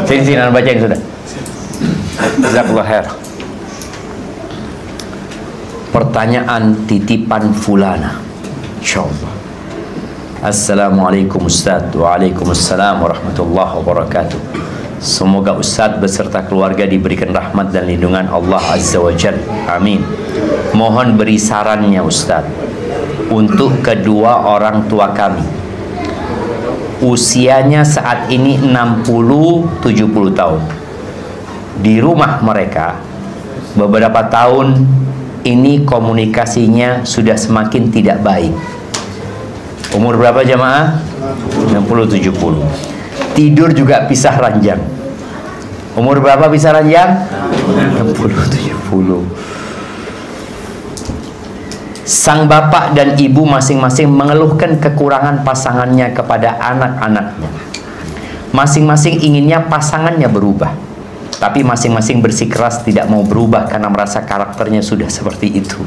Sini Anda bacain sudah. Jazakallah khair. Pertanyaan titipan fulana. Insyaallah. Assalamualaikum Ustaz. Waalaikumsalam warahmatullahi wabarakatuh. Semoga Ustaz beserta keluarga diberikan rahmat dan lindungan Allah Azza wa Jalla. Amin. Mohon beri sarannya Ustaz untuk kedua orang tua kami. Usianya saat ini 60-70 tahun. Di rumah mereka beberapa tahun ini komunikasinya sudah semakin tidak baik. Umur berapa jamaah? 60-70. Tidur juga pisah ranjang. Umur berapa pisah ranjang? 60-70. Sang bapak dan ibu masing-masing mengeluhkan kekurangan pasangannya kepada anak-anaknya. Masing-masing inginnya pasangannya berubah, tapi masing-masing bersikeras tidak mau berubah karena merasa karakternya sudah seperti itu.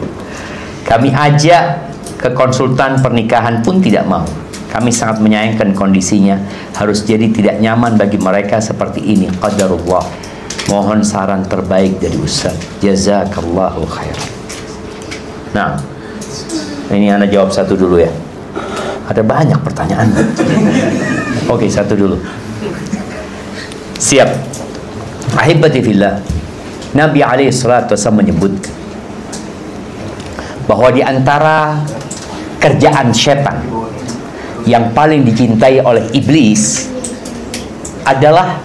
Kami ajak ke konsultan pernikahan pun tidak mau. Kami sangat menyayangkan kondisinya. Harus jadi tidak nyaman bagi mereka seperti ini. Qadarullah. Mohon saran terbaik dari Ustaz. Jazakallahu khairan. Nah, ini Anda jawab satu dulu ya. Ada banyak pertanyaan. Oke, satu dulu. Siap. Ahibati fillah. Nabi alaihi salatu wasallam menyebut bahwa di antara kerjaan setan yang paling dicintai oleh iblis adalah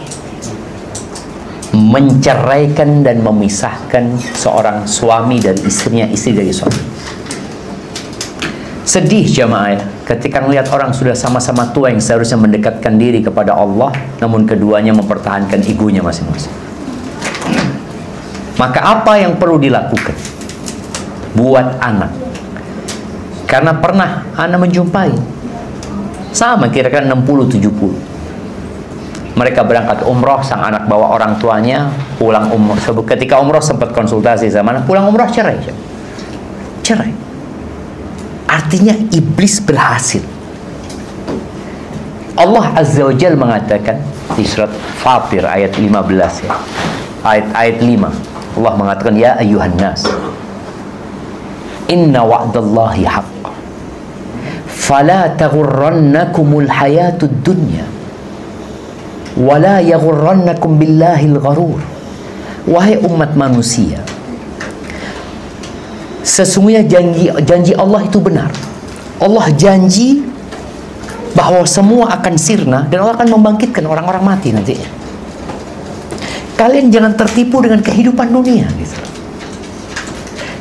menceraikan dan memisahkan seorang suami dari istrinya, istri dari suami. Sedih jamaah ketika melihat orang sudah sama-sama tua yang seharusnya mendekatkan diri kepada Allah, namun keduanya mempertahankan egonya masing-masing. Maka apa yang perlu dilakukan buat anak? Karena pernah anak menjumpai sama kira-kira 60-70. Mereka berangkat umroh, sang anak bawa orang tuanya, pulang umroh. Ketika umroh sempat konsultasi sama anak, pulang umroh cerai. Cerai. Artinya iblis berhasil. Allah Azza wa Jalla mengatakan di surat Fatir ayat 15 ya. Ayat 5. Allah mengatakan ya ayyuhan nas. Inna wa'dallahi haqq. Fala taghurrannakumul hayatud dunya. Wala yaghurrannakum billahil gharur. Wahai umat manusia, sesungguhnya janji Allah itu benar. Allah janji bahwa semua akan sirna dan Allah akan membangkitkan orang-orang mati nantinya. Kalian jangan tertipu dengan kehidupan dunia gitu.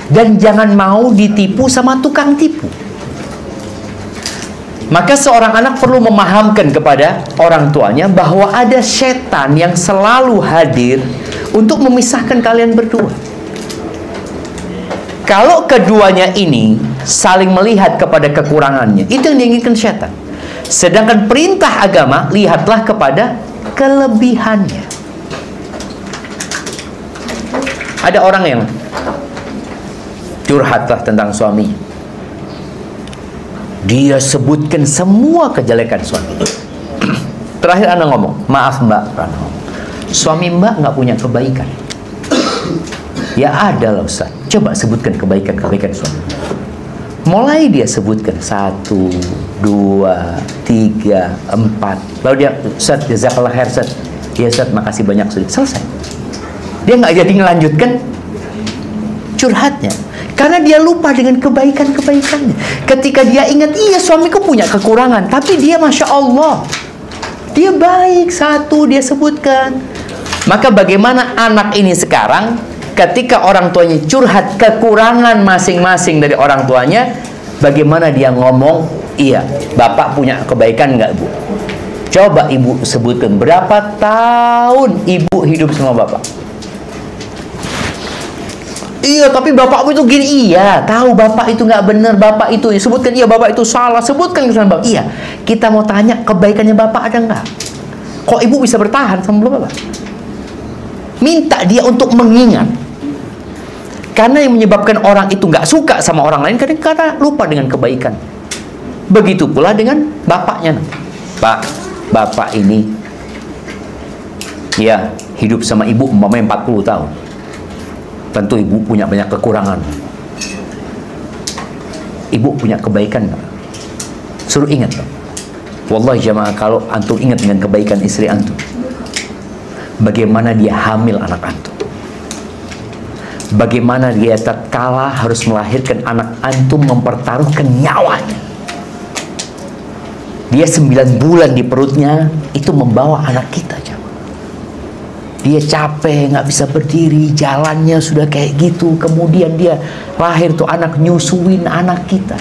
Dan jangan mau ditipu sama tukang tipu. Maka seorang anak perlu memahamkan kepada orang tuanya bahwa ada setan yang selalu hadir untuk memisahkan kalian berdua. Kalau keduanya ini saling melihat kepada kekurangannya, itu yang diinginkan setan. Sedangkan perintah agama, lihatlah kepada kelebihannya. Ada orang yang curhatlah tentang suaminya. Dia sebutkan semua kejelekan suami. Terakhir Anda ngomong, maaf mbak, suami mbak nggak punya kebaikan. Ya ada lah Ustaz. Coba sebutkan kebaikan-kebaikan suami. Mulai dia sebutkan 1, 2, 3, 4. Lalu dia, Ustaz, jazakallah khair Ustaz. Ya Ustaz, makasih banyak sudah. Selesai. Dia nggak jadi melanjutkan curhatnya. Karena dia lupa dengan kebaikan-kebaikannya. Ketika dia ingat, iya suamiku punya kekurangan, tapi dia Masya Allah, dia baik, satu dia sebutkan. Maka bagaimana anak ini sekarang, ketika orang tuanya curhat kekurangan masing-masing dari orang tuanya, bagaimana dia ngomong, iya, bapak punya kebaikan nggak bu? Coba ibu sebutkan, berapa tahun ibu hidup sama bapak? Iya, tapi bapak itu gini. Iya, tahu bapak itu nggak benar, bapak itu sebutkan, iya bapak itu salah, sebutkan kesalahan bapak. Iya, kita mau tanya kebaikannya bapak ada nggak? Kok ibu bisa bertahan sama bapak? Minta dia untuk mengingat. Karena yang menyebabkan orang itu nggak suka sama orang lain karena lupa dengan kebaikan. Begitu pula dengan bapaknya. Pak, bapak ini Ya, hidup sama ibu umpamanya 40 tahun. Tentu ibu punya banyak kekurangan. Ibu punya kebaikan nggak? Suruh ingat dong. Wallahi jamaah, kalau antum ingat dengan kebaikan istri antum, bagaimana dia hamil anak antum, bagaimana dia tatkala harus melahirkan anak antum mempertaruhkan nyawanya. Dia 9 bulan di perutnya itu membawa anak kita, jamaah. Dia capek, nggak bisa berdiri, jalannya sudah kayak gitu. Kemudian dia lahir tuh anak, nyusuin anak kita.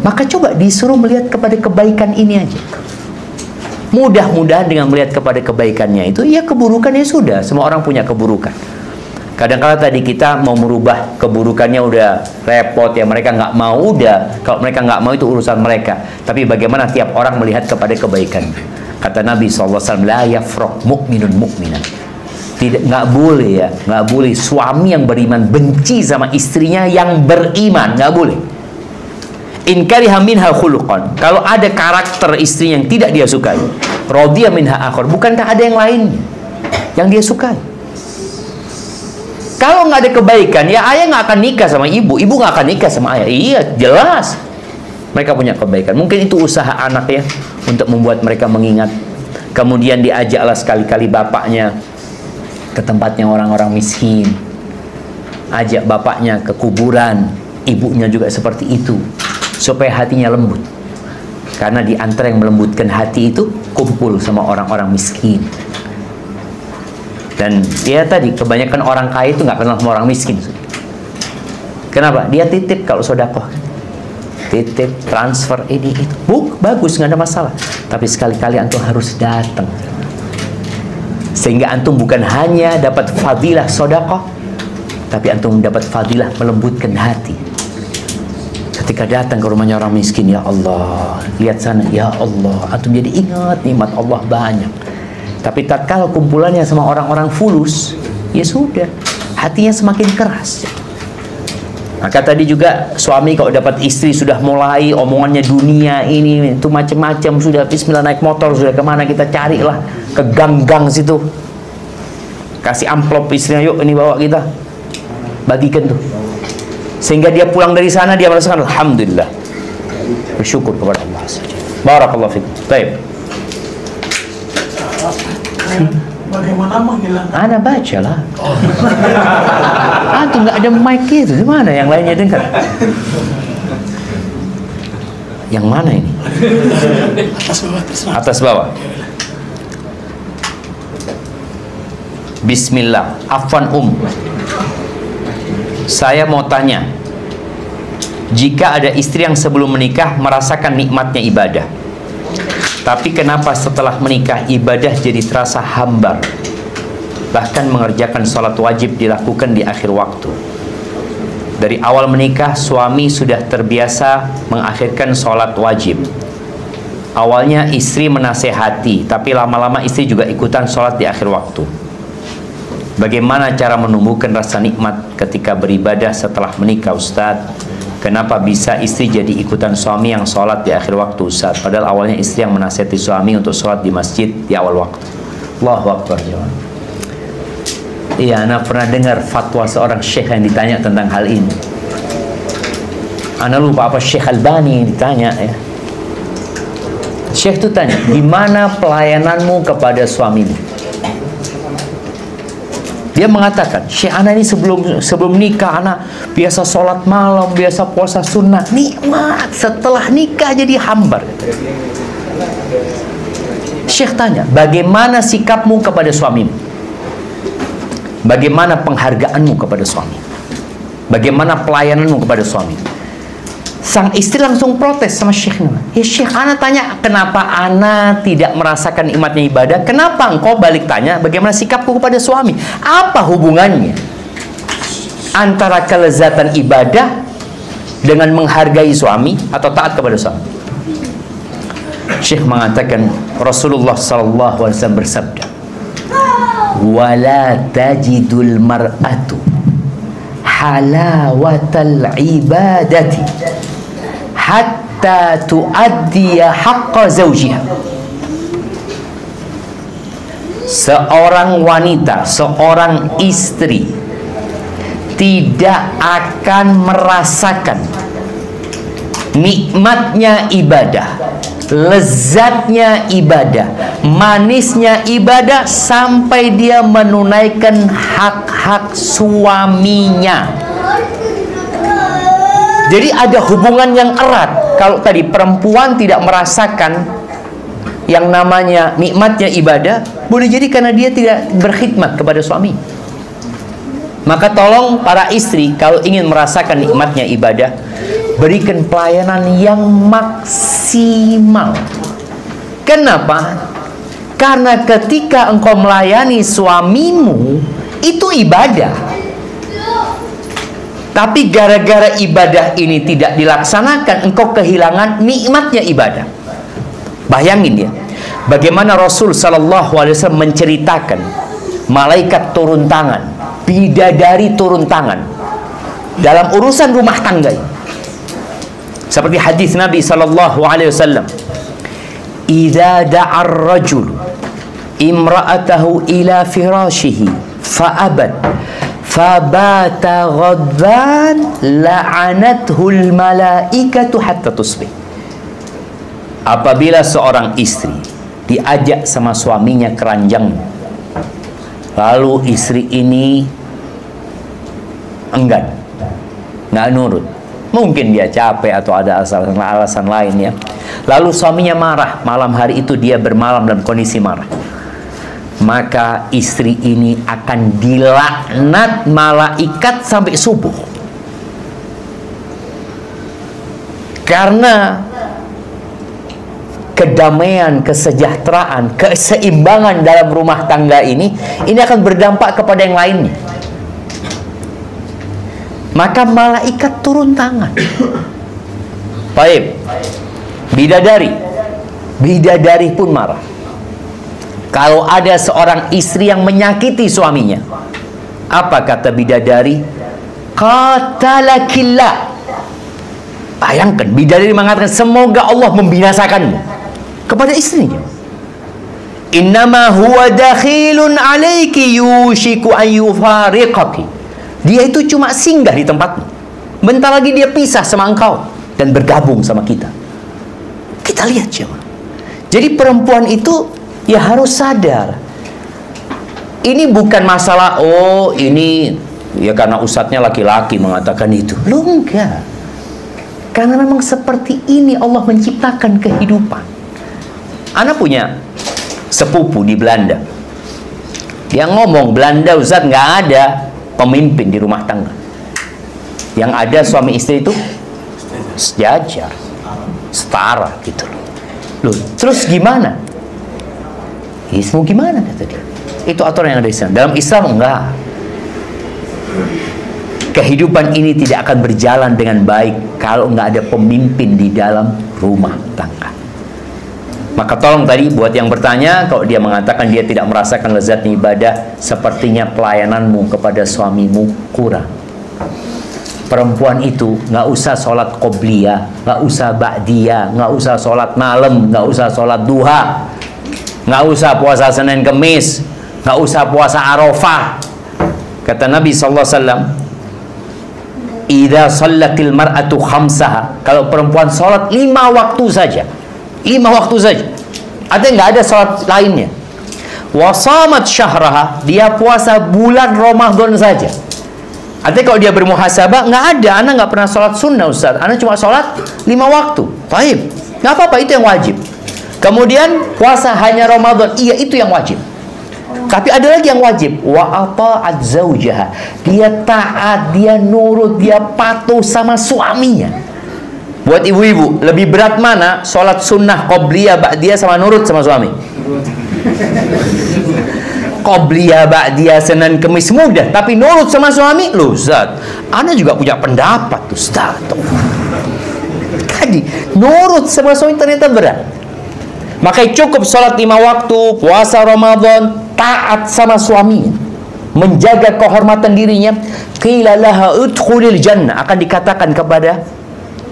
Maka coba disuruh melihat kepada kebaikan ini aja. Mudah-mudahan dengan melihat kepada kebaikannya itu, ya keburukannya sudah. Semua orang punya keburukan. Kadang-kala tadi kita mau merubah keburukannya udah repot ya. Mereka nggak mau, udah. Kalau mereka nggak mau itu urusan mereka. Tapi bagaimana tiap orang melihat kepada kebaikan. Kata Nabi SAW, la yafraq mu'minun mu'minan. Tidak, nggak boleh ya, nggak boleh suami yang beriman benci sama istrinya yang beriman, nggak boleh. In kariha minha khuluqan, kalau ada karakter istri yang tidak dia sukai, radiya minha akhar, bukankah ada yang lain yang dia sukai? Kalau nggak ada kebaikan, ya ayah nggak akan nikah sama ibu, ibu nggak akan nikah sama ayah. Iya, jelas mereka punya kebaikan. Mungkin itu usaha anak ya, untuk membuat mereka mengingat. Kemudian diajaklah sekali-kali bapaknya ke tempatnya orang-orang miskin, ajak bapaknya ke kuburan, ibunya juga seperti itu, supaya hatinya lembut. Karena di antara yang melembutkan hati itu kumpul sama orang-orang miskin. Dan ya tadi, kebanyakan orang kaya itu nggak kenal sama orang miskin. Kenapa? Dia titip kalau sedekah, titip, transfer ini itu, bagus, nggak ada masalah. Tapi sekali-kali antum harus datang, sehingga antum bukan hanya dapat fadilah sedekah, tapi antum dapat fadilah melembutkan hati. Ketika datang ke rumahnya orang miskin, ya Allah, lihat sana, ya Allah, antum jadi ingat nikmat Allah banyak. Tapi tatkala kumpulannya sama orang-orang fulus, ya sudah, hatinya semakin keras. Maka tadi juga suami kalau dapat istri sudah mulai omongannya dunia ini itu macam-macam, sudah bismillah naik motor, sudah kemana kita carilah ke gang-gang situ, kasih amplop istrinya, yuk ini bawa kita bagikan tuh, sehingga dia pulang dari sana dia merasakan alhamdulillah, bersyukur kepada Allah saja. Barakallahu fikum. Baik. Bagaimana menghilangkan? Ana baca lah. Antum nggak ada mic itu, di mana yang lainnya dengar? Yang mana ini? Atas bawah. Atas bawah. Bismillah. Afwan saya mau tanya, jika ada istri yang sebelum menikah merasakan nikmatnya ibadah, tapi kenapa setelah menikah ibadah jadi terasa hambar, bahkan mengerjakan sholat wajib dilakukan di akhir waktu? Dari awal menikah suami sudah terbiasa mengakhirkan sholat wajib. Awalnya istri menasehati, tapi lama-lama istri juga ikutan sholat di akhir waktu. Bagaimana cara menumbuhkan rasa nikmat ketika beribadah setelah menikah, Ustadz? Kenapa bisa istri jadi ikutan suami yang sholat di akhir waktu, Ustaz? Padahal awalnya istri yang menasihati suami untuk sholat di masjid di awal waktu. Allahu Akbar. Iya, Ana pernah dengar fatwa seorang syekh yang ditanya tentang hal ini. Ana lupa apa Syekh Albani yang ditanya ya. Syekh itu tanya, di mana pelayananmu kepada suamimu? Dia mengatakan, Syekh, ana ini sebelum nikah ana biasa sholat malam, biasa puasa sunnah, nikmat. Setelah nikah jadi hambar. Syekh tanya, bagaimana sikapmu kepada suamimu? Bagaimana penghargaanmu kepada suami? Bagaimana pelayananmu kepada suami? Sang istri langsung protes sama Syekhnya. Ya Syekh, ana tanya kenapa ana tidak merasakan nikmatnya ibadah, kenapa engkau balik tanya bagaimana sikapku kepada suami? Apa hubungannya antara kelezatan ibadah dengan menghargai suami atau taat kepada suami? Syekh mengatakan, Rasulullah SAW bersabda, wala tajidul mar'atu halawatal ibadati hatta tuaddiya haqqa zawjiha. seorang wanita, seorang istri tidak akan merasakan nikmatnya ibadah, lezatnya ibadah, manisnya ibadah sampai dia menunaikan hak-hak suaminya. Jadi ada hubungan yang erat. Kalau tadi perempuan tidak merasakan yang namanya nikmatnya ibadah, boleh jadi karena dia tidak berkhidmat kepada suami. Maka tolong para istri, kalau ingin merasakan nikmatnya ibadah, berikan pelayanan yang maksimal. Kenapa? Karena ketika engkau melayani suamimu, itu ibadah. Tapi gara-gara ibadah ini tidak dilaksanakan, engkau kehilangan nikmatnya ibadah. Bayangin ya, bagaimana Rasul SAW menceritakan malaikat turun tangan, bidadari turun tangan dalam urusan rumah tangga ini. Seperti hadis Nabi SAW, "Idza da'a ar-rajul imra'atahu ila firashihi fa'abat fabata ghadban la'anathu al-malaikatu hatta tusbih." Apabila seorang istri diajak sama suaminya ke ranjang, lalu istri ini enggan, nggak nurut, mungkin dia capek atau ada alasan lain ya, lalu suaminya marah, malam hari itu dia bermalam dalam kondisi marah, maka istri ini akan dilaknat malaikat sampai subuh. Karena kedamaian, kesejahteraan, keseimbangan dalam rumah tangga ini akan berdampak kepada yang lainnya. Maka malaikat turun tangan. Baik, bidadari pun marah. Kalau ada seorang istri yang menyakiti suaminya, apa kata bidadari? Qatalakillah. Bayangkan, bidadari mengatakan, semoga Allah membinasakanmu kepada istrinya. Innama huwa dakhilun alaiki yushiku an yufariqaki. Dia itu cuma singgah di tempatmu. Bentar lagi dia pisah sama engkau dan bergabung sama kita. Kita lihat coba. Jadi perempuan itu ya harus sadar. Ini bukan masalah, oh ini ya karena ustadznya laki-laki mengatakan itu. Loh enggak. Karena memang seperti ini Allah menciptakan kehidupan. Ana punya sepupu di Belanda. Dia ngomong, Belanda Ustaz nggak ada pemimpin di rumah tangga. Yang ada suami istri itu sejajar, setara gitu loh. Terus gimana? Mau gimana kata dia? Itu aturan yang ada di Islam. Dalam Islam enggak. Kehidupan ini tidak akan berjalan dengan baik kalau nggak ada pemimpin di dalam rumah tangga. Maka tolong tadi buat yang bertanya, kalau dia mengatakan dia tidak merasakan lezatnya ibadah, sepertinya pelayananmu kepada suamimu kurang. Perempuan itu nggak usah sholat qobliyah, nggak usah ba'diyah, nggak usah sholat malam, nggak usah sholat duha, nggak usah puasa Senin Kemis, nggak usah puasa Arafah. Kata Nabi SAW, idza shallatil mar'atu khamsaha, kalau perempuan sholat 5 waktu saja, 5 waktu saja, artinya nggak ada sholat lainnya. Wasamat syahraha, dia puasa bulan Ramadan saja. Artinya kalau dia bermuhasabah, nggak ada, ana nggak pernah sholat sunnah Ustaz, ana cuma sholat 5 waktu. Taib, nggak apa-apa, itu yang wajib. Kemudian puasa hanya Ramadan, iya itu yang wajib. Tapi ada lagi yang wajib, wa ata'at zaujaha, dia taat, dia nurut, dia patuh sama suaminya. Buat ibu-ibu, lebih berat mana? Sholat sunnah, qobliyah, ba'diyah sama nurut sama suami? Qobliyah, ba'diyah, Senin Kemis mudah, tapi nurut sama suami, loh Ustaz, ana juga punya pendapat Ustaz. Tadi, nurut sama suami ternyata berat. Makanya cukup sholat 5 waktu, puasa Ramadan, taat sama suaminya, menjaga kehormatan dirinya. Qila laha udkhulil jannah, akan dikatakan kepada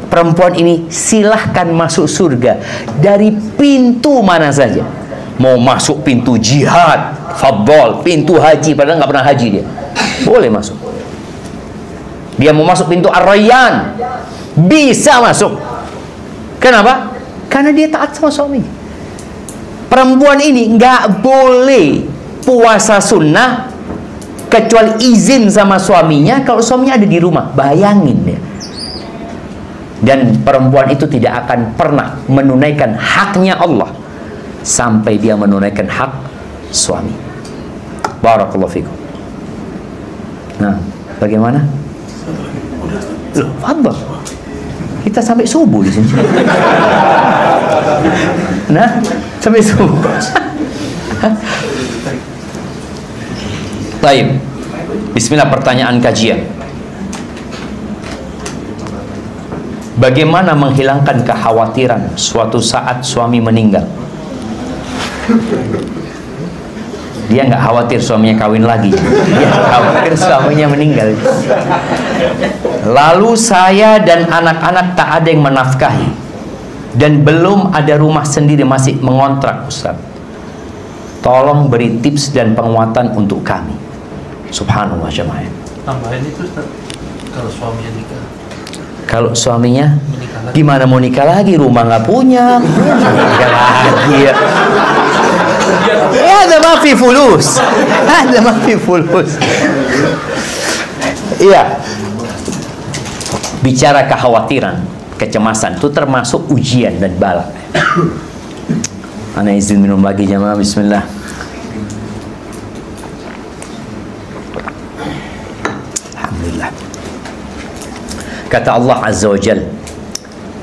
perempuan ini, silahkan masuk surga dari pintu mana saja. Mau masuk pintu jihad, Fadol, pintu haji, padahal nggak pernah haji dia. Boleh masuk. Dia mau masuk pintu Ar-Rayyan, bisa masuk. Kenapa? Karena dia taat sama suami. Perempuan ini nggak boleh puasa sunnah kecuali izin sama suaminya. Kalau suaminya ada di rumah, bayangin ya. Dan perempuan itu tidak akan pernah menunaikan haknya Allah sampai dia menunaikan hak suami. Barakallahu fikum. Nah, bagaimana? Loh, fadhal. Kita sampai subuh di sini. Nah, sampai subuh. Baik. Bismillah, pertanyaan kajian. Bagaimana menghilangkan kekhawatiran suatu saat suami meninggal? Dia nggak khawatir suaminya kawin lagi, dia khawatir suaminya meninggal. Lalu saya dan anak-anak tak ada yang menafkahi dan belum ada rumah sendiri, masih mengontrak, Ustaz. Tolong beri tips dan penguatan untuk kami. Subhanallah jemaah. Tambahin itu, Ustaz, kalau suaminya nikah. Kalau suaminya gimana mau nikah lagi, rumah nggak punya, nikah lagi ya. Ada mafi fulus, ada mafi fulus. Iya. Bicara kekhawatiran, kecemasan itu termasuk ujian dan bala. Ana izin minum lagi jamaah. Bismillah. Alhamdulillah. Kata Allah Azza wa Jal,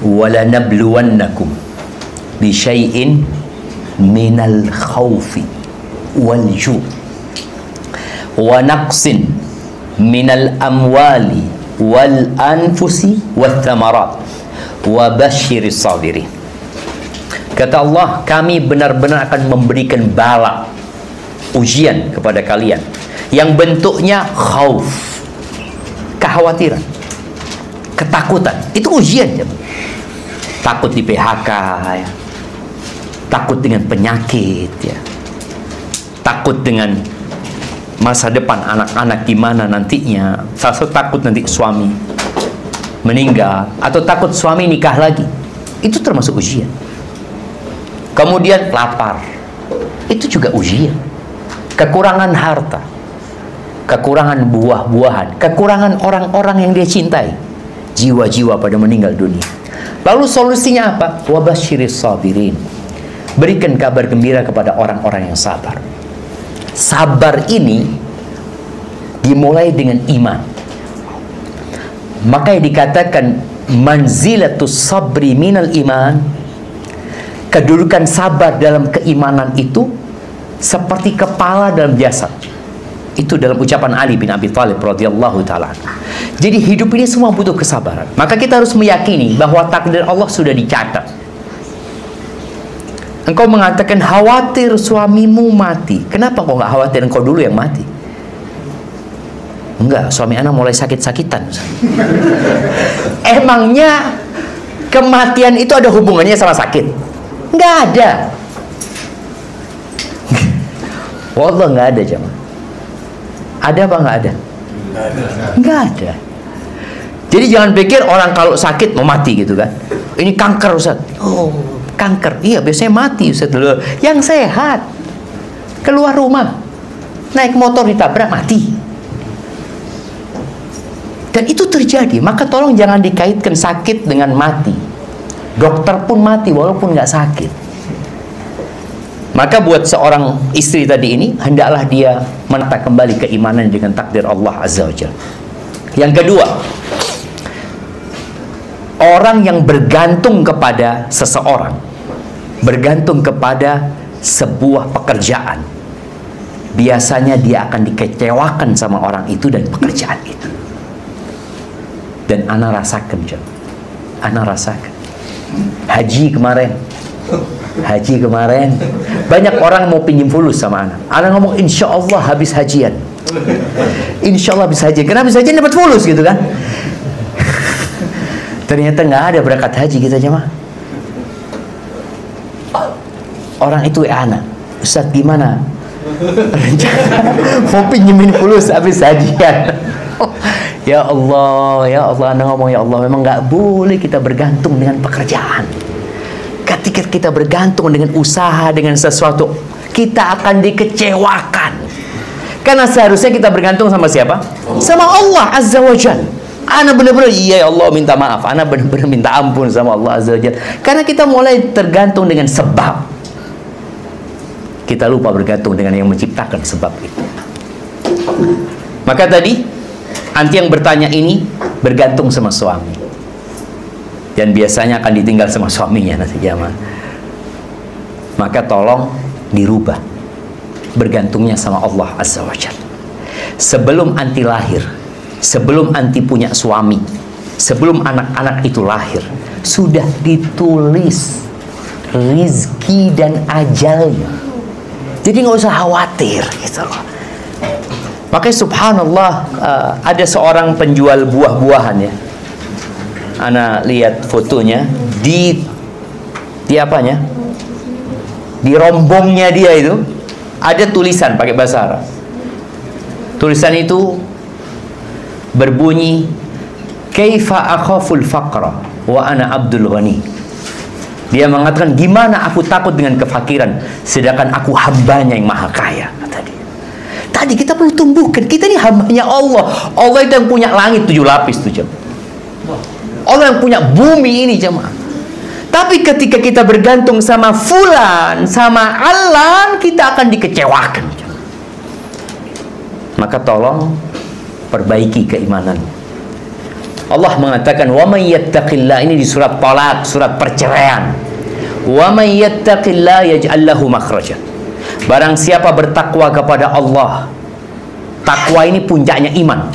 wala nabluwannakum bi syai'in minal khawfi wal ju' wa naqsin minal amwali wal anfusi wath thamarat wa basyiris sabirin. Kata Allah, kami benar-benar akan memberikan bala, ujian kepada kalian yang bentuknya khauf, kekhawatiran, ketakutan. Itu ujian ya. Takut di PHK ya. Takut dengan penyakit ya. Takut dengan masa depan anak-anak gimana nantinya. Salah satu takut nanti suami meninggal, atau takut suami nikah lagi. Itu termasuk ujian. Kemudian lapar, itu juga ujian. Kekurangan harta, kekurangan buah-buahan, kekurangan orang-orang yang dia cintai, jiwa-jiwa pada meninggal dunia. Lalu solusinya apa? Wabasyiris sabirin. Berikan kabar gembira kepada orang-orang yang sabar. Sabar ini dimulai dengan iman. Makanya dikatakan manzilatus sabri minal iman. Kedudukan sabar dalam keimanan itu seperti kepala dalam jasad. Itu dalam ucapan Ali bin Abi Thalib radhiyallahu ta'ala. Jadi hidup ini semua butuh kesabaran. Maka kita harus meyakini bahwa takdir Allah sudah dicatat. Engkau mengatakan khawatir suamimu mati. Kenapa kau nggak khawatir engkau dulu yang mati? Enggak, suami anak mulai sakit-sakitan. Emangnya kematian itu ada hubungannya sama sakit? Nggak ada. Wallah nggak ada jemaah. Ada apa nggak ada? Nggak ada. Jadi jangan pikir orang kalau sakit mau mati gitu kan. Ini kanker Ustaz. Oh, kanker. Iya, biasanya mati Ustaz dulu. Yang sehat keluar rumah, naik motor ditabrak mati. Dan itu terjadi. Maka tolong jangan dikaitkan sakit dengan mati. Dokter pun mati walaupun nggak sakit. Maka buat seorang istri tadi ini, hendaklah dia menata kembali keimanan dengan takdir Allah Azza wa Jalla. Yang kedua, orang yang bergantung kepada seseorang, bergantung kepada sebuah pekerjaan, biasanya dia akan dikecewakan sama orang itu dan pekerjaan itu. Dan ana rasakan, ana rasakan. Haji kemarin banyak orang mau pinjam fulus sama anak. Anak ngomong insya Allah habis hajian, insya Allah habis hajian. Karena habis hajian dapat fulus gitu kan. Ternyata nggak ada berangkat haji kita jemaah. Orang itu anak, Ustaz gimana Mau pinjemin fulus habis hadiah. Ya Allah, Anda ngomong, ya Allah, memang nggak boleh kita bergantung dengan pekerjaan. Ketika kita bergantung dengan usaha, dengan sesuatu, kita akan dikecewakan. Karena seharusnya kita bergantung sama siapa? Sama Allah Azza wa Jalla. Ana benar-benar, iya ya Allah, minta maaf. Ana benar-benar minta ampun sama Allah Azza wa Jalla. Karena kita mulai tergantung dengan sebab. Kita lupa bergantung dengan yang menciptakan sebab itu. Maka tadi anti yang bertanya ini bergantung sama suami, dan biasanya akan ditinggal sama suaminya nanti zaman. Maka tolong dirubah bergantungnya sama Allah Azza wa Jalla. Sebelum anti lahir, sebelum anti punya suami, sebelum anak-anak itu lahir, sudah ditulis rizki dan ajalnya. Jadi nggak usah khawatir gitu loh. Makanya subhanallah, ada seorang penjual buah-buahan ya. Ana lihat fotonya di apanya? Di rombongnya dia itu ada tulisan pakai bahasa Arab. Tulisan itu berbunyi, "Kaifa akhaful faqra wa ana abdul ghani." Dia mengatakan, gimana aku takut dengan kefakiran sedangkan aku hambanya yang maha kaya, kata dia. Tadi kita perlu tumbuhkan, kita ini hambanya Allah. Allah itu yang punya langit 7 lapis tuh, jemaah. Allah yang punya bumi ini, jemaah. Tapi ketika kita bergantung sama fulan, sama Allah, kita akan dikecewakan, jemaah. Maka tolong perbaiki keimanan. Allah mengatakan, wa may yattaqillah, ini di surat Talaq, surat perceraian. Wa may yattaqillah yaj'al lahu makhraja. Barang siapa bertakwa kepada Allah, takwa ini puncaknya iman.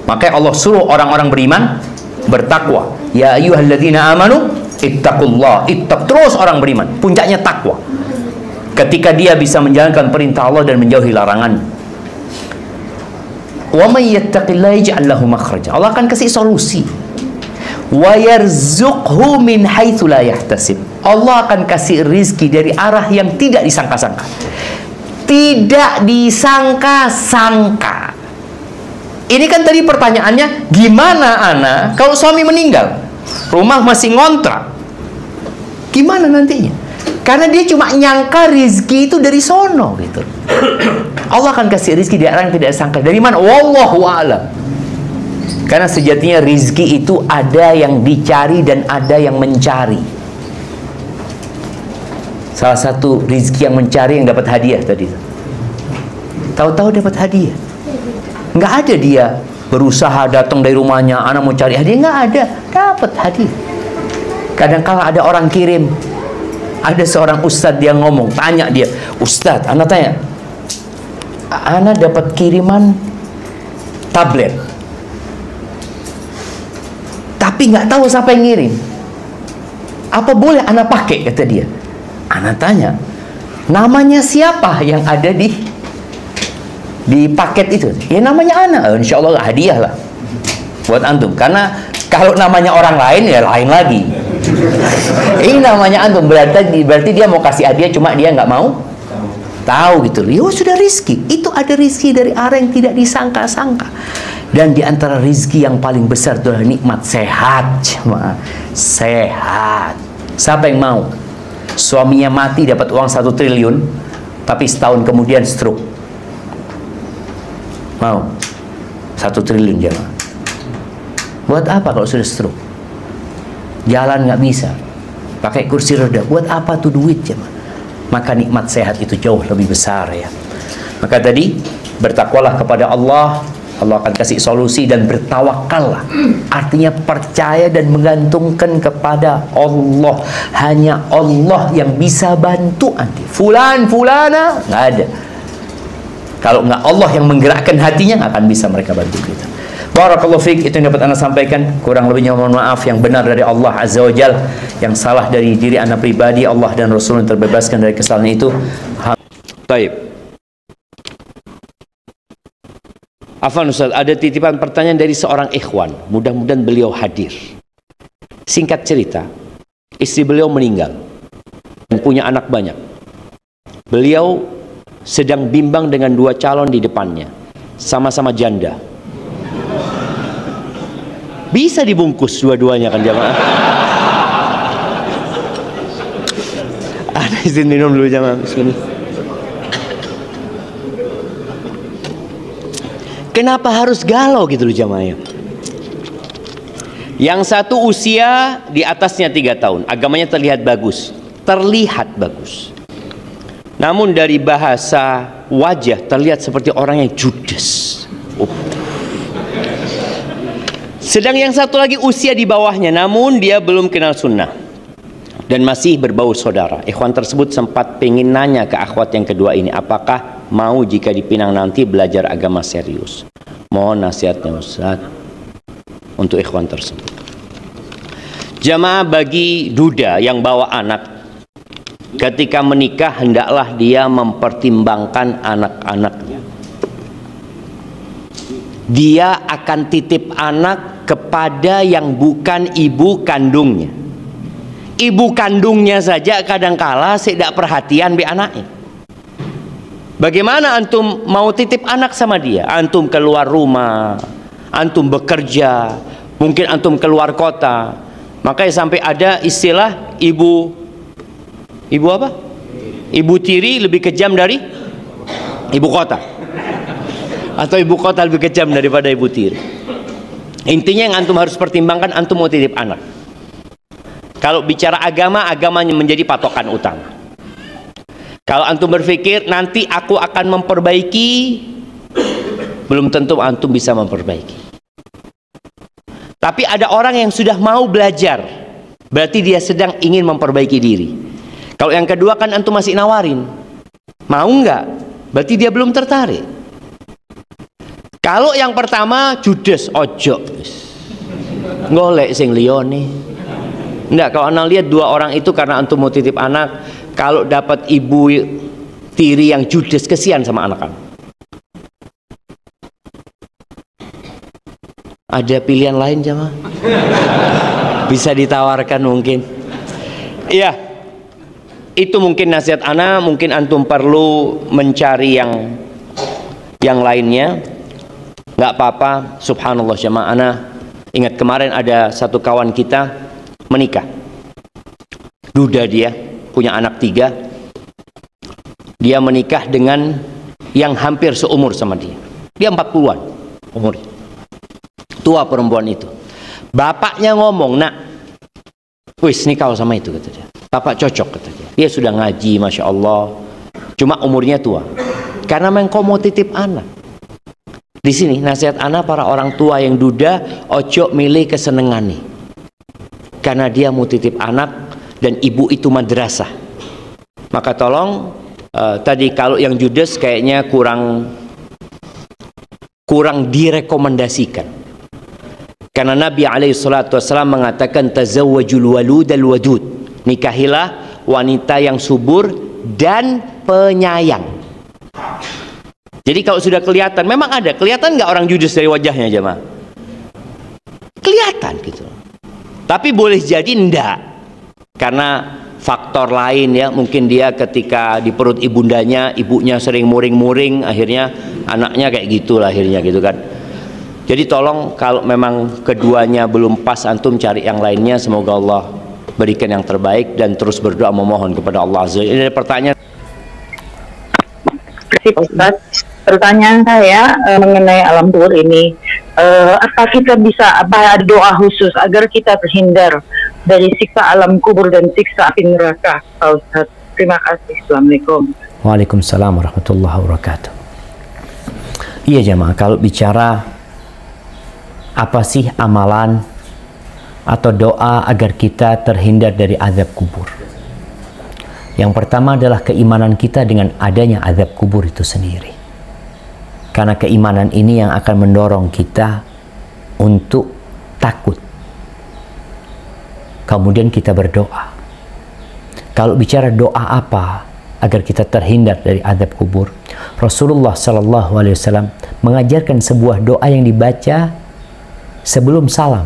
Makanya Allah suruh orang-orang beriman bertakwa. Ya ayyuhalladzina amanu ittaqullah. Terus orang beriman, puncaknya takwa. Ketika dia bisa menjalankan perintah Allah dan menjauhi larangan. Wa may yattaqillaha yaj'al lahu makhraja. Allah akan kasih solusi. Wa yarzuqhu min haitsu la yahtasib. Allah akan kasih rizki dari arah yang tidak disangka-sangka. Tidak disangka-sangka. Ini kan tadi pertanyaannya, gimana ana kalau suami meninggal? Rumah masih ngontrak. Gimana nantinya? Karena dia cuma nyangka rizki itu dari sono gitu. Allah akan kasih rizki dari arah yang tidak sangka. Dari mana? Wallahu a'lam. Karena sejatinya rizki itu ada yang dicari dan ada yang mencari. Salah satu rizki yang mencari yang dapat hadiah tadi. Tahu-tahu dapat hadiah. Nggak ada dia berusaha datang dari rumahnya, anak mau cari hadiah, nggak ada, dapat hadiah. Kadang-kala ada orang kirim. Ada seorang ustadz dia ngomong, tanya dia, ustadz, anak tanya, anak dapat kiriman tablet, tapi nggak tahu siapa yang ngirim. Apa boleh anak pakai? Kata dia. Anak tanya, namanya siapa yang ada di paket itu? Ya namanya anak. Insya Allah hadiah lah buat antum. Karena kalau namanya orang lain ya lain lagi. Ini namanya antum, berarti dia mau kasih hadiah cuma dia nggak mau tahu gitu. Ya sudah rizki. Itu ada rizki dari arah yang tidak disangka-sangka. Dan di antara rizki yang paling besar adalah nikmat sehat. Sehat. Siapa yang mau? Suaminya mati dapat uang 1 triliun, tapi setahun kemudian stroke. Mau? 1 triliun jemaah. Buat apa kalau sudah stroke? Jalan nggak bisa, pakai kursi roda. Buat apa tuh duit jemaah? Maka nikmat sehat itu jauh lebih besar ya. Maka tadi bertakwalah kepada Allah. Allah akan kasih solusi, dan bertawakallah. Artinya percaya dan menggantungkan kepada Allah. Hanya Allah yang bisa bantu anti. Fulana nggak ada. Kalau nggak Allah yang menggerakkan hatinya, nggak akan bisa mereka bantu kita. Barakallahu fiik, itu yang dapat anda sampaikan. Kurang lebihnya mohon maaf. Yang benar dari Allah Azza wa Jal, yang salah dari diri anda pribadi, Allah dan Rasul yang terbebaskan dari kesalahan itu. Baik. Afwan Ustaz, ada titipan pertanyaan dari seorang ikhwan. Mudah-mudahan beliau hadir. Singkat cerita, istri beliau meninggal dan punya anak banyak. Beliau sedang bimbang dengan dua calon di depannya, sama-sama janda. Bisa dibungkus dua-duanya kan jamaah? Ada izin minum dulu jamaah. Bismillah. Kenapa harus galau gitu loh jamaah? Yang satu usia di atasnya 3 tahun, agamanya terlihat bagus, namun dari bahasa wajah terlihat seperti orang yang judes. Sedang yang satu lagi usia di bawahnya, namun dia belum kenal sunnah dan masih berbau saudara. Ikhwan tersebut sempat pengen nanya ke akhwat yang kedua ini, apakah mau jika dipinang nanti belajar agama serius? Mohon nasihatnya Ustaz untuk ikhwan tersebut. Jamaah, bagi duda yang bawa anak, ketika menikah hendaklah dia mempertimbangkan anak-anaknya. Dia akan titip anak kepada yang bukan ibu kandungnya. Ibu kandungnya saja kadangkala tidak perhatian bi anaknya. Bagaimana antum mau titip anak sama dia? Antum keluar rumah, antum bekerja, mungkin antum keluar kota. Makanya sampai ada istilah ibu apa? Ibu tiri lebih kejam dari ibu kota, atau ibu kota lebih kejam daripada ibu tiri. Intinya yang antum harus pertimbangkan, antum mau titip anak. Kalau bicara agama, agamanya menjadi patokan utama. Kalau antum berpikir nanti aku akan memperbaiki, belum tentu antum bisa memperbaiki. Tapi ada orang yang sudah mau belajar, berarti dia sedang ingin memperbaiki diri. Kalau yang kedua kan antum masih nawarin, mau nggak? Berarti dia belum tertarik. Kalau yang pertama judes, ojo golek sing liyane. Enggak, kalau anak lihat dua orang itu karena antum mau titip anak, kalau dapat ibu tiri yang judes, kesian sama anak-anak. Ada pilihan lain jamaah? Bisa ditawarkan mungkin. Iya, itu mungkin nasihat ana. Mungkin antum perlu mencari yang lainnya. Nggak apa-apa. Subhanallah jamaah, ana ingat kemarin ada satu kawan kita menikah. Duda dia, punya anak 3. Dia menikah dengan yang hampir seumur sama dia. Dia 40-an umurnya. Tua perempuan itu. Bapaknya ngomong, nak, wis nikah sama itu, kata dia. Bapak cocok, kata dia. Dia sudah ngaji, masya Allah. Cuma umurnya tua. Karena mengko mau titip anak. Di sini nasihat anak para orang tua yang duda, ojo milih kesenengan nih. Karena dia mau titip anak dan ibu itu madrasah. Maka tolong tadi kalau yang judes kayaknya kurang direkomendasikan. Karena Nabi SAW mengatakan tazawwajul waludal wadud, nikahilah wanita yang subur dan penyayang. Jadi kalau sudah kelihatan, memang ada kelihatan nggak orang judes dari wajahnya jemaah? Kelihatan gitu. Tapi boleh jadi enggak, karena faktor lain ya, mungkin dia ketika di perut ibundanya, ibunya sering muring-muring, akhirnya anaknya kayak gitulah akhirnya gitu kan. Jadi tolong kalau memang keduanya belum pas, antum cari yang lainnya. Semoga Allah berikan yang terbaik dan terus berdoa memohon kepada Allah Azza wa Jalla. Ini ada pertanyaan. Ustaz, pertanyaan saya mengenai alam kubur ini, apa kita bisa ada doa khusus agar kita terhindar dari siksa alam kubur dan siksa api neraka, Ustaz? Terima kasih. Assalamualaikum. Waalaikumsalam warahmatullahi wabarakatuh. Iya jemaah, kalau bicara apa sih amalan atau doa agar kita terhindar dari azab kubur? Yang pertama adalah keimanan kita dengan adanya azab kubur itu sendiri. Karena keimanan ini yang akan mendorong kita untuk takut. Kemudian kita berdoa. Kalau bicara doa apa agar kita terhindar dari azab kubur, Rasulullah SAW mengajarkan sebuah doa yang dibaca sebelum salam.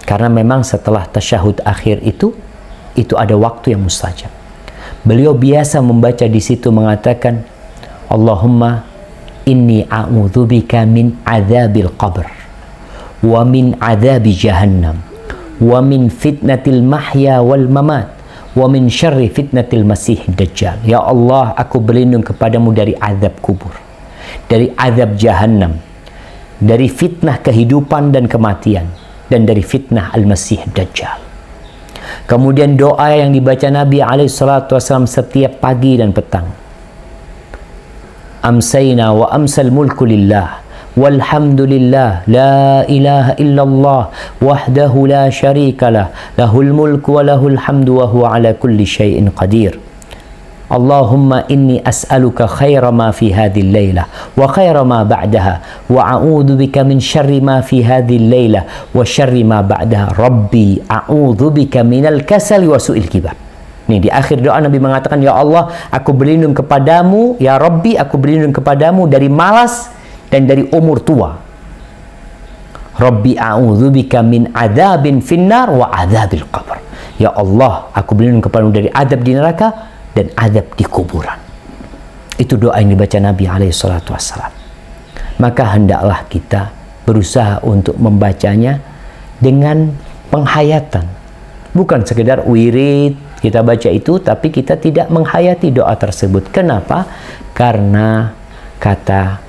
Karena memang setelah tasyahud akhir itu ada waktu yang mustajab. Beliau biasa membaca di situ mengatakan, Allahumma inni a'udzubika min adzabil qabr wa min adzabi jahannam wa min fitnatil mahya wal mamat wa min syarri fitnatil masih dajjal. Ya Allah, aku berlindung kepadamu dari azab kubur, dari azab jahannam, dari fitnah kehidupan dan kematian, dan dari fitnah al-masih dajjal. Kemudian doa yang dibaca Nabi SAW setiap pagi dan petang. Amsayna wa amsal mulku lillah walhamdulillah la ilaha illallah wahdahu la syarika lah lahul mulku wa lahul hamdu wa huwa ala kulli syai'in qadir. Allahumma inni as'aluka khaira ma fi hadhihi al-lailah wa khaira ma ba'daha wa a'udzu bika min syarri ma fi hadhihi al-lailah wa syarri ma ba'daha. Rabbi a'udzu bika minal kasali wa su'il kibar. Nih di akhir doa Nabi mengatakan, ya Allah, aku berlindung kepadamu, ya Rabbi, aku berlindung kepadamu dari malas dan dari umur tua. Rabbi a'udzu bika min adzabin finnar wa adzabil qabr. Ya Allah, aku berlindung kepadamu dari azab di neraka dan azab di kuburan. Itu doa yang dibaca Nabi SAW. Maka hendaklah kita berusaha untuk membacanya dengan penghayatan, bukan sekedar wirid kita baca itu tapi kita tidak menghayati doa tersebut. Kenapa? Karena kata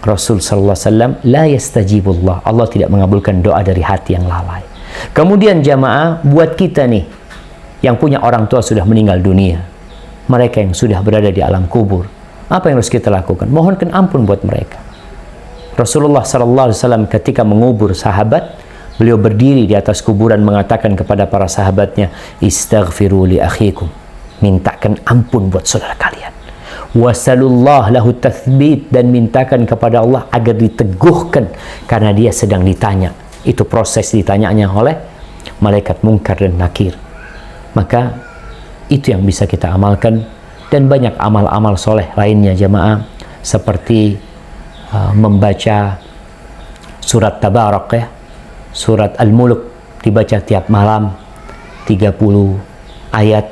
Rasul sallallahu alaihi wasallam, la yastajibullah, Allah tidak mengabulkan doa dari hati yang lalai. Kemudian jamaah, buat kita nih yang punya orang tua sudah meninggal dunia, mereka yang sudah berada di alam kubur, apa yang harus kita lakukan? Mohonkan ampun buat mereka. Rasulullah SAW ketika mengubur sahabat, beliau berdiri di atas kuburan mengatakan kepada para sahabatnya, istaghfiru li akhikum, mintakan ampun buat saudara kalian. Wasalullah lahu tathbit, dan mintakan kepada Allah agar diteguhkan karena dia sedang ditanya. Itu proses ditanyanya oleh malaikat Munkar dan Nakir. Maka itu yang bisa kita amalkan, dan banyak amal-amal soleh lainnya jamaah, seperti membaca surat Tabarak ya, surat Al-Mulk dibaca tiap malam 30 ayat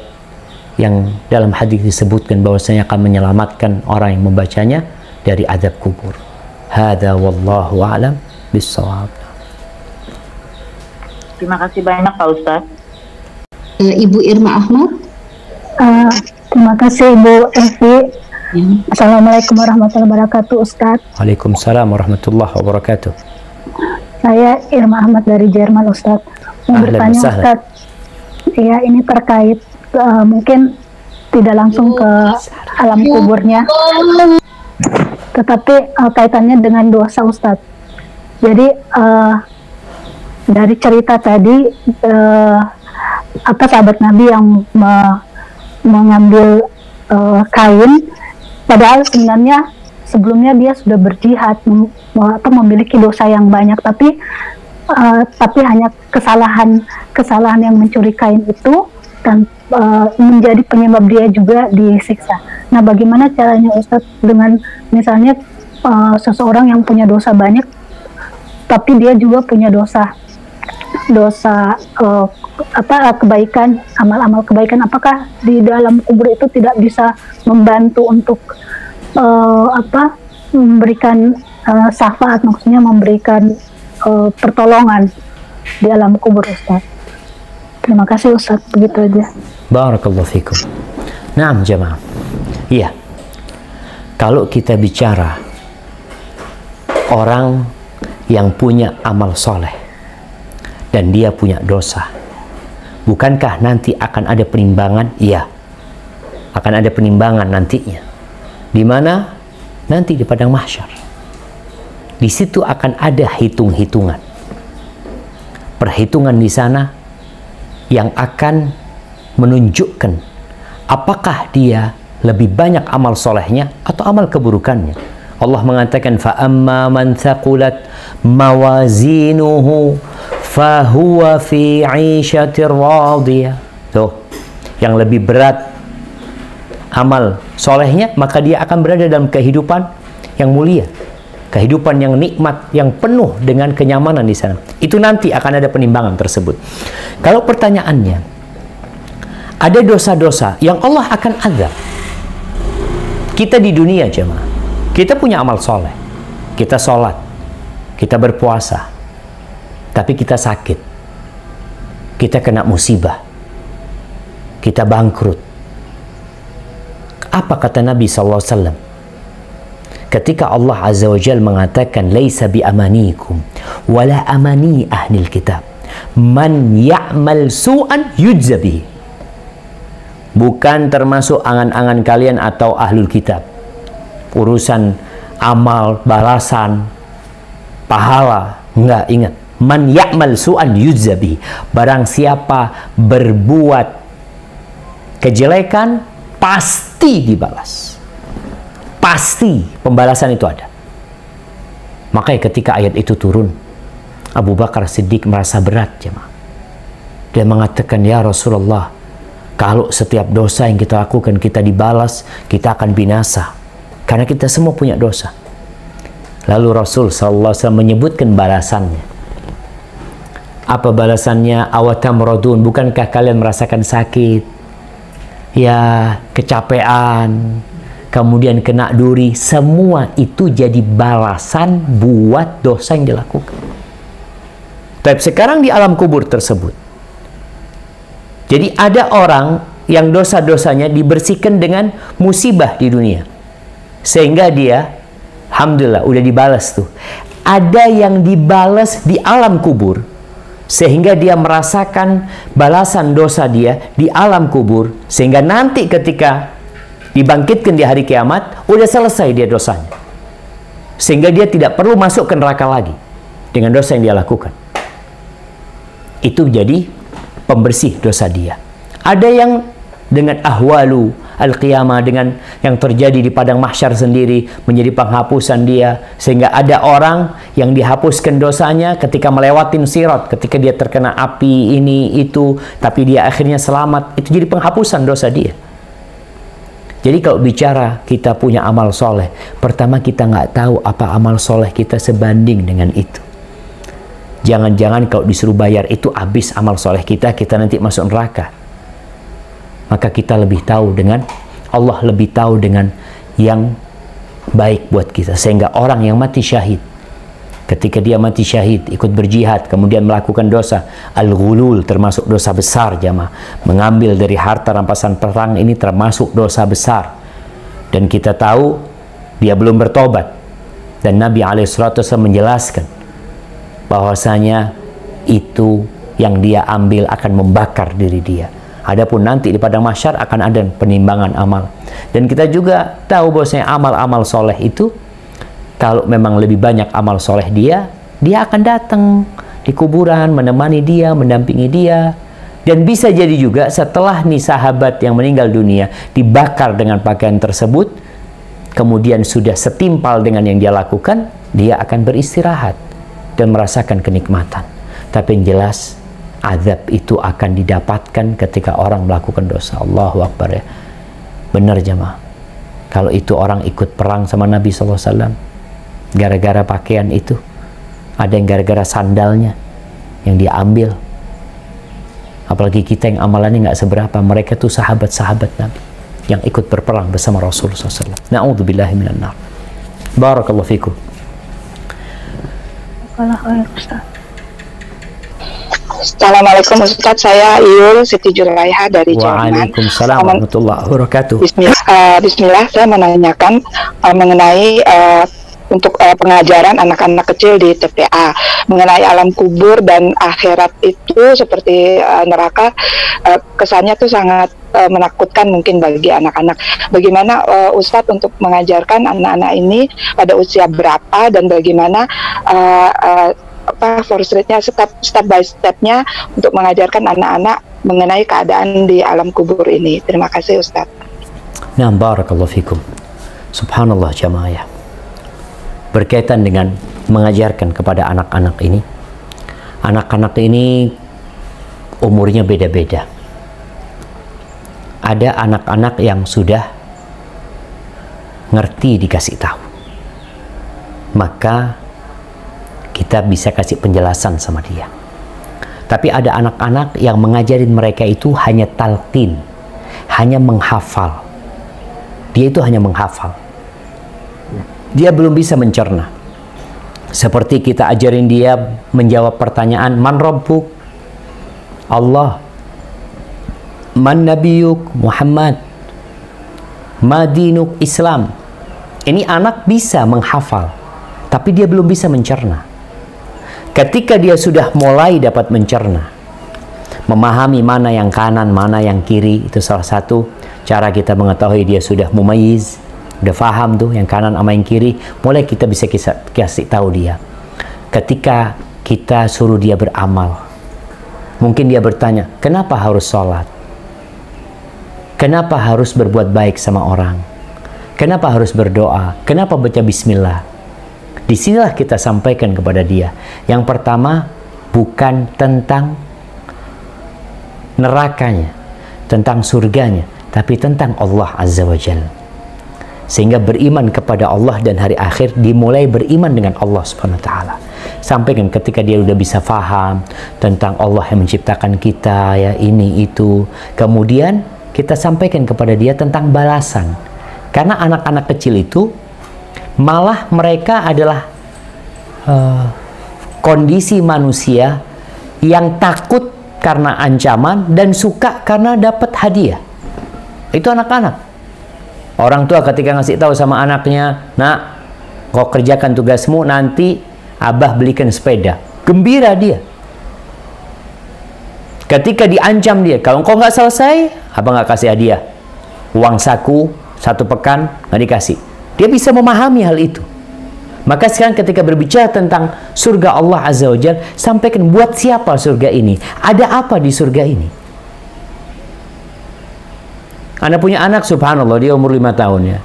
yang dalam hadis disebutkan bahwasanya akan menyelamatkan orang yang membacanya dari azab kubur. Hadza wallahu a'lam bissawab. Terima kasih banyak Pak Ustadz. Ibu Irma Ahmad. Terima kasih Ibu Evi. Assalamualaikum warahmatullahi wabarakatuh Ustadz. Waalaikumsalam warahmatullahi wabarakatuh. Saya Irma Ahmad dari Jerman Ustadz. Mau bertanya Ustadz, ya ini terkait mungkin tidak langsung ke alam kuburnya, tetapi kaitannya dengan dosa Ustadz. Jadi dari cerita tadi apa sahabat Nabi yang mengambil kain, padahal sebenarnya sebelumnya dia sudah berjihad atau memiliki dosa yang banyak, tapi hanya kesalahan yang mencuri kain itu dan menjadi penyebab dia juga disiksa. Nah, bagaimana caranya Ustadz dengan misalnya seseorang yang punya dosa banyak, tapi dia juga punya dosa kebaikan, amal-amal kebaikan, apakah di dalam kubur itu tidak bisa membantu untuk memberikan syafaat, maksudnya memberikan pertolongan di alam kubur Ustaz? Terima kasih Ustaz, begitu aja. Barakallahu fikum. Naam jamaah. Iya. Kalau kita bicara orang yang punya amal soleh dan dia punya dosa, bukankah nanti akan ada penimbangan? Iya, akan ada penimbangan nantinya. Di mana? Nanti di padang mahsyar. Di situ akan ada hitung-hitungan. Perhitungan di sana yang akan menunjukkan apakah dia lebih banyak amal solehnya atau amal keburukannya. Allah mengatakan, فَأَمَّا مَنْ ثَقُلَتْ مَوَازِينُهُ فَهُوَ فِي عِيشَةٍ رَاضِيَةٍ. Tuh, yang lebih berat amal solehnya, maka dia akan berada dalam kehidupan yang mulia, kehidupan yang nikmat, yang penuh dengan kenyamanan di sana. Itu nanti akan ada penimbangan tersebut. Kalau pertanyaannya, Ada dosa-dosa yang Allah akan azab. Kita di dunia jemaah, kita punya amal soleh, kita sholat, kita berpuasa, tapi kita sakit, kita kena musibah, kita bangkrut. Apa kata Nabi SAW? Ketika Allah Azza wa Jal mengatakan, "Laisa bi amanikum, wala amani ahlil kitab, man ya'mal su'an yujza bihi." Bukan termasuk angan-angan kalian atau ahlul kitab. Urusan amal, balasan, pahala, enggak, ingat. Man ya'mal su'an yujza bihi. Barang siapa berbuat kejelekan, pasti dibalas. Pasti pembalasan itu ada. Makanya ketika ayat itu turun, Abu Bakar Siddiq merasa berat, jemaah. Dia mengatakan, "Ya Rasulullah, kalau setiap dosa yang kita lakukan kita dibalas, kita akan binasa. Karena kita semua punya dosa." Lalu Rasul SAW menyebutkan balasannya. Apa balasannya? Awatamradun, bukankah kalian merasakan sakit? Ya, kecapean, kemudian kena duri, semua itu jadi balasan buat dosa yang dilakukan. Tapi sekarang di alam kubur tersebut, jadi ada orang yang dosa-dosanya dibersihkan dengan musibah di dunia, sehingga dia, alhamdulillah, udah dibalas tuh. Ada yang dibalas di alam kubur, sehingga dia merasakan balasan dosa dia di alam kubur, sehingga nanti ketika dibangkitkan di hari kiamat, udah selesai dia dosanya, sehingga dia tidak perlu masuk ke neraka lagi dengan dosa yang dia lakukan. Itu jadi pembersih dosa dia. Ada yang dengan ahwalu al-qiyamah, dengan yang terjadi di padang mahsyar sendiri, menjadi penghapusan dia, sehingga ada orang yang dihapuskan dosanya ketika melewatin sirat, ketika dia terkena api ini itu, tapi dia akhirnya selamat. Itu jadi penghapusan dosa dia. Jadi kalau bicara kita punya amal soleh, pertama kita nggak tahu apa amal soleh kita sebanding dengan itu. Jangan-jangan kalau disuruh bayar itu habis amal soleh kita nanti masuk neraka. Maka kita lebih tahu dengan, Allah lebih tahu dengan yang baik buat kita. Sehingga orang yang mati syahid, ketika dia mati syahid, ikut berjihad, kemudian melakukan dosa, al-ghulul termasuk dosa besar, jamaah. Mengambil dari harta rampasan perang ini termasuk dosa besar. Dan kita tahu dia belum bertobat. Dan Nabi SAW menjelaskan bahwasanya itu yang dia ambil akan membakar diri dia. Adapun nanti di padang mahsyar akan ada penimbangan amal. Dan kita juga tahu bahwasanya amal-amal soleh itu, kalau memang lebih banyak amal soleh dia akan datang di kuburan, menemani dia, mendampingi dia. Dan bisa jadi juga setelah nih sahabat yang meninggal dunia dibakar dengan pakaian tersebut, kemudian sudah setimpal dengan yang dia lakukan, dia akan beristirahat dan merasakan kenikmatan. Tapi yang jelas, azab itu akan didapatkan ketika orang melakukan dosa. Allahu Akbar, ya. Benar jemaah. Kalau itu orang ikut perang sama Nabi SAW, gara-gara pakaian itu, ada yang gara-gara sandalnya yang dia ambil. Apalagi kita yang amalannya nggak seberapa, mereka tuh sahabat-sahabat Nabi yang ikut berperang bersama Rasulullah SAW. Na'udzubillahi minan nar. Barakallahu fikum. Assalamualaikum Ustaz, saya Iul Siti Juraiha dari Jerman. Waalaikumsalam warahmatullahi wabarakatuh. Bismillah, saya menanyakan mengenai untuk pengajaran anak-anak kecil di TPA mengenai alam kubur dan akhirat itu seperti neraka. Kesannya tuh sangat menakutkan mungkin bagi anak-anak. Bagaimana Ustadz untuk mengajarkan anak-anak ini pada usia berapa dan bagaimana first rate-nya, step by step-nya untuk mengajarkan anak-anak mengenai keadaan di alam kubur ini. Terima kasih Ustadz. Nah, barakallahu fikum. Subhanallah jamaah. Berkaitan dengan mengajarkan kepada anak-anak ini. Anak-anak ini umurnya beda-beda. Ada anak-anak yang sudah ngerti dikasih tahu, maka kita bisa kasih penjelasan sama dia. Tapi ada anak-anak yang mengajarin mereka itu hanya talqin, hanya menghafal. Dia itu hanya menghafal. Dia belum bisa mencerna. Seperti kita ajarin dia menjawab pertanyaan, man rabbuk? Allah. Man nabiyuk? Muhammad. Ma dinuk? Islam. Ini anak bisa menghafal, tapi dia belum bisa mencerna. Ketika dia sudah mulai dapat mencerna, memahami mana yang kanan, mana yang kiri, itu salah satu cara kita mengetahui dia sudah mumayyiz, udah faham tuh yang kanan sama yang kiri, mulai kita bisa kasih tahu dia. Ketika kita suruh dia beramal, mungkin dia bertanya, kenapa harus sholat? Kenapa harus berbuat baik sama orang? Kenapa harus berdoa? Kenapa baca bismillah? Disinilah kita sampaikan kepada dia. Yang pertama, bukan tentang nerakanya, tentang surganya, tapi tentang Allah Azza wa Jalla. Sehingga beriman kepada Allah dan hari akhir, dimulai beriman dengan Allah Subhanahu wa Ta'ala. Sampaikan ketika dia udah bisa faham tentang Allah yang menciptakan kita, ya ini itu. Kemudian kita sampaikan kepada dia tentang balasan. Karena anak-anak kecil itu malah mereka adalah kondisi manusia yang takut karena ancaman dan suka karena dapat hadiah. Itu anak-anak. Orang tua ketika ngasih tahu sama anaknya, nak, kau kerjakan tugasmu, nanti abah belikan sepeda. Gembira dia. Ketika diancam dia, kalau kau nggak selesai, abah nggak kasih hadiah. Uang saku 1 pekan nggak dikasih. Dia bisa memahami hal itu. Maka sekarang ketika berbicara tentang surga Allah Azza wa Jalla, sampaikan buat siapa surga ini? Ada apa di surga ini? Anda punya anak, subhanallah, dia umur 5 tahun ya.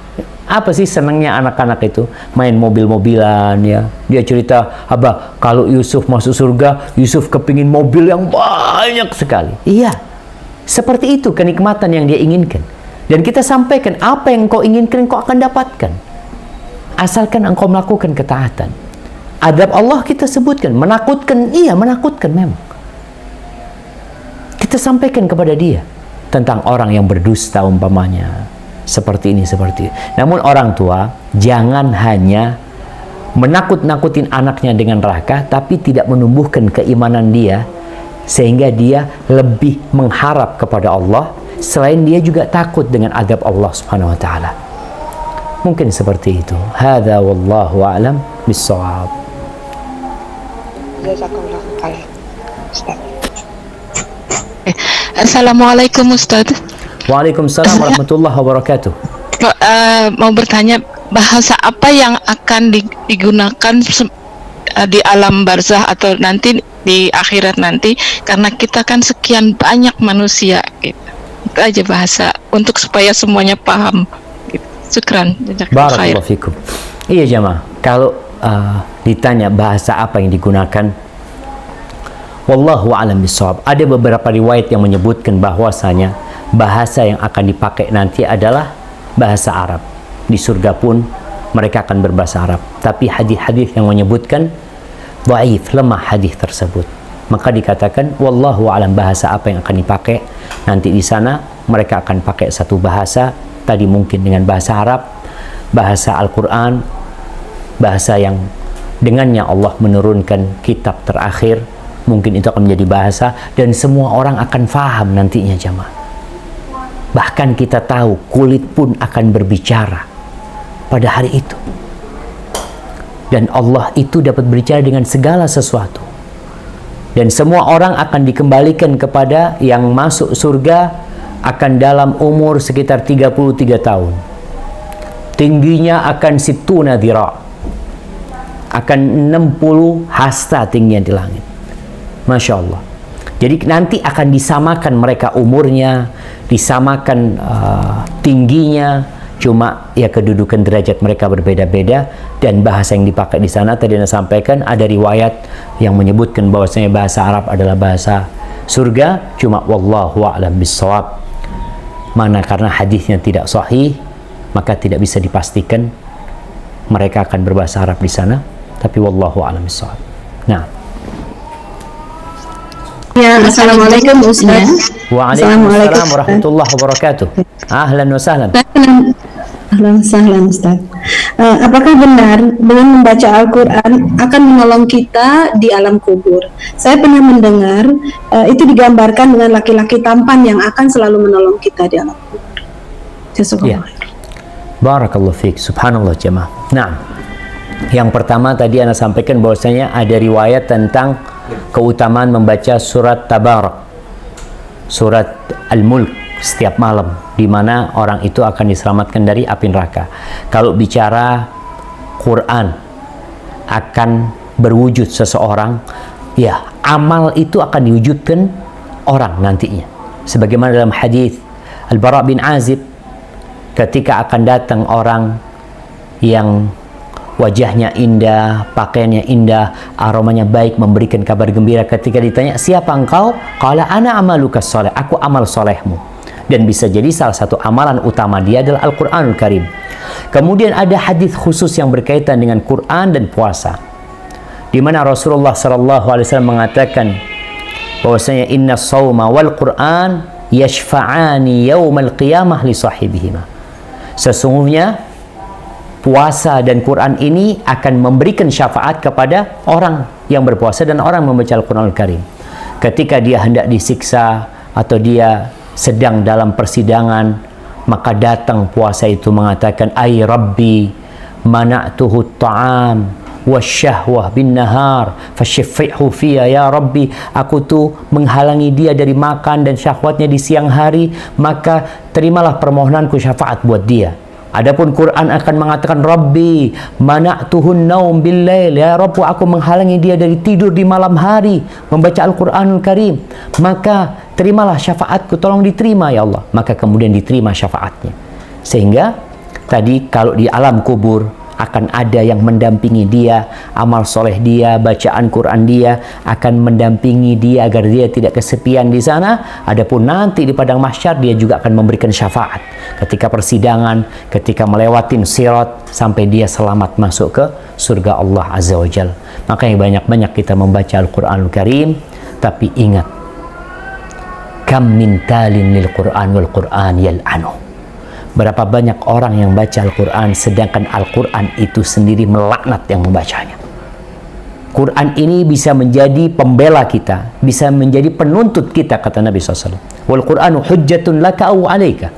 Apa sih senangnya anak-anak itu? Main mobil-mobilan ya. Dia cerita, abah, kalau Yusuf masuk surga, Yusuf kepingin mobil yang banyak sekali. Iya, seperti itu kenikmatan yang dia inginkan. Dan kita sampaikan, apa yang kau inginkan, kau akan dapatkan. Asalkan engkau melakukan ketaatan. Adab Allah kita sebutkan, menakutkan, iya menakutkan memang. Kita sampaikan kepada dia tentang orang yang berdusta umpamanya. Seperti ini, seperti itu. Namun orang tua, jangan hanya menakut-nakutin anaknya dengan neraka, tapi tidak menumbuhkan keimanan dia, sehingga dia lebih mengharap kepada Allah, selain dia juga takut dengan adab Allah Subhanahu wa Ta'ala. Mungkin seperti itu. Hadza wallahu a'lam bis-shawab. Jazakallah khair. Ustaz. Assalamualaikum Ustaz. Waalaikumsalam warahmatullahi wabarakatuh. Mau bertanya, bahasa apa yang akan digunakan di alam barzah atau nanti di akhirat nanti, karena kita kan sekian banyak manusia gitu. Itu aja bahasa untuk supaya semuanya paham gitu. Syukran. Barakallahu fikum. Iya jamaah, kalau ditanya bahasa apa yang digunakan, wallahu a'lam bishawab. Ada beberapa riwayat yang menyebutkan bahwasanya bahasa yang akan dipakai nanti adalah bahasa Arab. Di surga pun mereka akan berbahasa Arab. Tapi hadis-hadis yang menyebutkan dhaif, lemah hadis tersebut. Maka dikatakan wallahu a'lam bahasa apa yang akan dipakai nanti di sana. Mereka akan pakai satu bahasa, tadi mungkin dengan bahasa Arab, bahasa Al-Quran, bahasa yang dengannya Allah menurunkan kitab terakhir. Mungkin itu akan menjadi bahasa dan semua orang akan faham nantinya jamaah. Bahkan kita tahu kulit pun akan berbicara pada hari itu. Dan Allah itu dapat berbicara dengan segala sesuatu. Dan semua orang akan dikembalikan kepada yang masuk surga akan dalam umur sekitar 33 tahun. Tingginya akan situna dhira'. Akan 60 hasta tingginya di langit. Masya Allah. Jadi nanti akan disamakan mereka umurnya, disamakan tingginya, cuma ya kedudukan derajat mereka berbeda-beda dan bahasa yang dipakai di sana tadi Anda sampaikan ada riwayat yang menyebutkan bahwasanya bahasa Arab adalah bahasa surga, cuma wallahu a'lam bis-shawab. Mana karena hadisnya tidak sahih, maka tidak bisa dipastikan mereka akan berbahasa Arab di sana, tapi wallahu a'lam bis-shawab. Nah, Ya, Assalamualaikum Ustaz. Waalaikumsalam warahmatullahi wabarakatuh. Ahlan wa sahlan. Ahlan sahlan Ustaz. Apakah benar dengan membaca Al-Quran akan menolong kita di alam kubur? Saya pernah mendengar itu digambarkan dengan laki-laki tampan yang akan selalu menolong kita di alam kubur. Ya. Barakallahu fiik. Subhanallah jemaah. Nah, yang pertama tadi Anda sampaikan bahwasanya ada riwayat tentang keutamaan membaca surat Tabarak, surat Al-Mulk setiap malam, di mana orang itu akan diselamatkan dari api neraka. Kalau bicara Quran akan berwujud seseorang, ya amal itu akan diwujudkan orang nantinya. Sebagaimana dalam hadis Al-Bara bin Azib, ketika akan datang orang yang wajahnya indah, pakaiannya indah, aromanya baik, memberikan kabar gembira. Ketika ditanya, siapa engkau? Qala ana amalukas soleh, aku amal solehmu. Dan bisa jadi salah satu amalan utama dia adalah Al-Quranul Karim. Kemudian ada hadis khusus yang berkaitan dengan Quran dan puasa, di mana Rasulullah SAW mengatakan bahwasanya inna sawma wal Quran yashfa'ani yaumal qiyamah li sahibihima. Sesungguhnya puasa dan Quran ini akan memberikan syafaat kepada orang yang berpuasa dan orang membaca Al-Quranul Karim. Ketika dia hendak disiksa atau dia sedang dalam persidangan, maka datang puasa itu mengatakan, ay Rabbi mana'tuhu ta'am wasyahwah bin nahar fasyaffi'hu fiyya ya Rabbi, aku tuh menghalangi dia dari makan dan syahwatnya di siang hari, maka terimalah permohonanku syafaat buat dia. Adapun Quran akan mengatakan, Rabbi mana'tuhun naum bil-lail, ya Rabbu, aku menghalangi dia dari tidur di malam hari membaca Al-Quranul Karim, maka terimalah syafaatku, tolong diterima ya Allah. Maka kemudian diterima syafaatnya. Sehingga tadi kalau di alam kubur akan ada yang mendampingi dia, amal soleh dia, bacaan Quran dia akan mendampingi dia agar dia tidak kesepian di sana. Adapun nanti di padang mahsyar dia juga akan memberikan syafaat ketika persidangan, ketika melewatin sirat sampai dia selamat masuk ke surga Allah Azza wa Jal. Makanya banyak-banyak kita membaca Al-Quranul Karim, tapi ingat, kam min talin lil Quran wal Quran yal'anu. Berapa banyak orang yang baca Al-Quran sedangkan Al-Quran itu sendiri melaknat yang membacanya. Quran ini bisa menjadi pembela kita, bisa menjadi penuntut kita, kata Nabi SAW. Wal Quranu hujjatun laka aw alaika.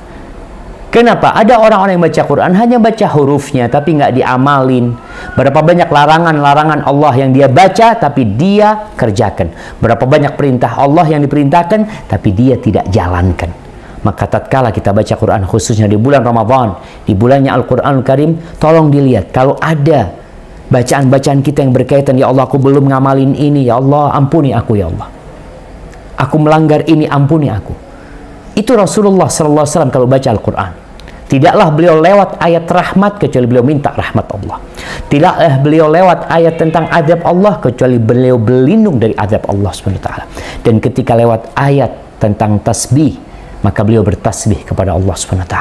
Kenapa? Ada orang-orang yang baca Quran hanya baca hurufnya tapi nggak diamalin. Berapa banyak larangan-larangan Allah yang dia baca tapi dia kerjakan. Berapa banyak perintah Allah yang diperintahkan tapi dia tidak jalankan. Maka tatkala kita baca Quran, khususnya di bulan Ramadan, di bulannya Al-Quranul Karim, tolong dilihat kalau ada bacaan-bacaan kita yang berkaitan, ya Allah aku belum ngamalin ini, ya Allah ampuni aku ya Allah, aku melanggar ini, ampuni aku. Itu Rasulullah SAW kalau baca Al-Quran. Tidaklah beliau lewat ayat rahmat kecuali beliau minta rahmat Allah. Tidaklah beliau lewat ayat tentang azab Allah kecuali beliau berlindung dari azab Allah SWT. Dan ketika lewat ayat tentang tasbih, maka beliau bertasbih kepada Allah SWT.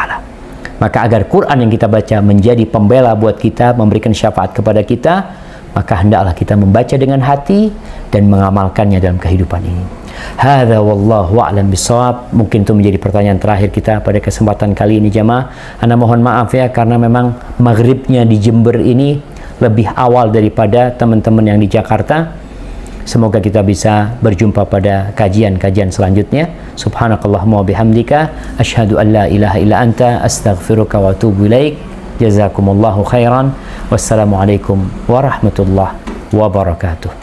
Maka agar Quran yang kita baca menjadi pembela buat kita, memberikan syafaat kepada kita, maka hendaklah kita membaca dengan hati dan mengamalkannya dalam kehidupan ini. Hadza wallahu a'lam bishawab. Mungkin itu menjadi pertanyaan terakhir kita pada kesempatan kali ini jamaah. Ana mohon maaf ya karena memang maghribnya di Jember ini lebih awal daripada teman-teman yang di Jakarta. Semoga kita bisa berjumpa pada kajian-kajian selanjutnya. Subhanakallahumma wa bihamdika asyhadu an la ilaha illa anta astaghfiruka wa atubu ilaik. Jazakumullahu khairan. Wassalamualaikum warahmatullahi wabarakatuh.